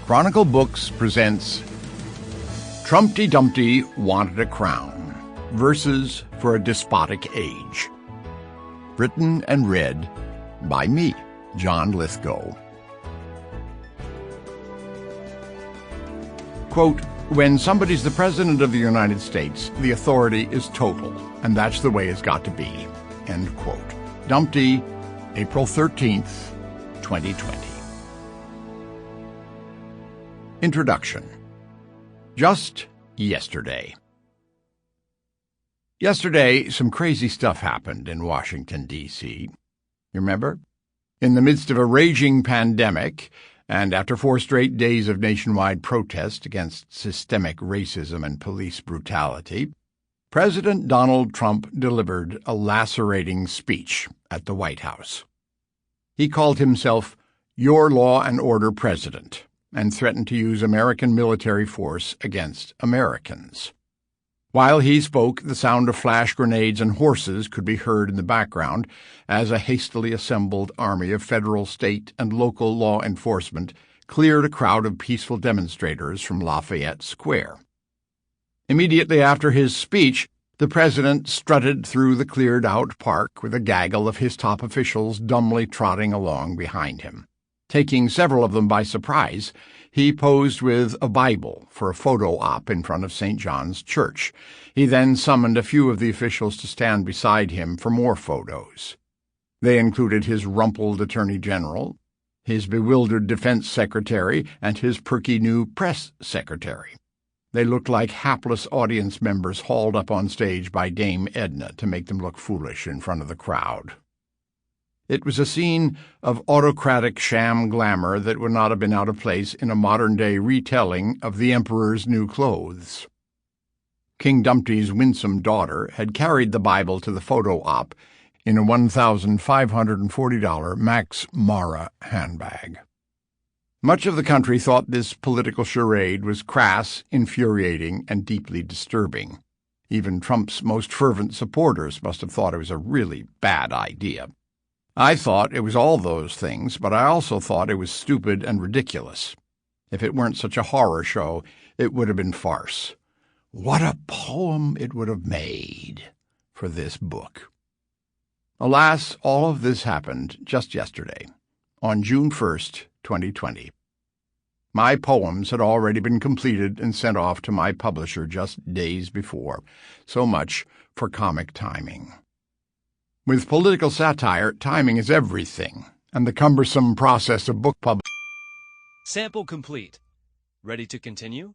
Chronicle Books presents Trumpty Dumpty Wanted a Crown, Verses for a Despotic Age. Written and read by me, John Lithgow. Quote, "When somebody's the President of the United States, the authority is total, and that's the way it's got to be." End quote. Dumpty, April 13th, 2020. Introduction. Just yesterday. Yesterday, some crazy stuff happened in Washington, D.C. You remember? In the midst of a raging pandemic, and after 4 straight days of nationwide protest against systemic racism and police brutality, President Donald Trump delivered a lacerating speech at the White House. He called himself "Your Law and Order President," and threatened to use American military force against Americans. While he spoke, the sound of flash grenades and horses could be heard in the background as a hastily assembled army of federal, state, and local law enforcement cleared a crowd of peaceful demonstrators from Lafayette Square. Immediately after his speech, the president strutted through the cleared-out park with a gaggle of his top officials dumbly trotting along behind him. Taking several of them by surprise, he posed with a Bible for a photo op in front of St. John's Church. He then summoned a few of the officials to stand beside him for more photos. They included his rumpled Attorney General, his bewildered Defense Secretary, and his perky new Press Secretary. They looked like hapless audience members hauled up on stage by Dame Edna to make them look foolish in front of the crowd. It was a scene of autocratic sham glamour that would not have been out of place in a modern-day retelling of The Emperor's New Clothes. King Dumpty's winsome daughter had carried the Bible to the photo op in a $1,540 Max Mara handbag. Much of the country thought this political charade was crass, infuriating, and deeply disturbing. Even Trump's most fervent supporters must have thought it was a really bad idea. I thought it was all those things, but I also thought it was stupid and ridiculous. If it weren't such a horror show, it would have been farce. What a poem it would have made for this book. Alas, all of this happened just yesterday, on June 1st, 2020. My poems had already been completed and sent off to my publisher just days before. So much for comic timing. With political satire, timing is everything, and the cumbersome process of book publishing. Sample complete. Ready to continue?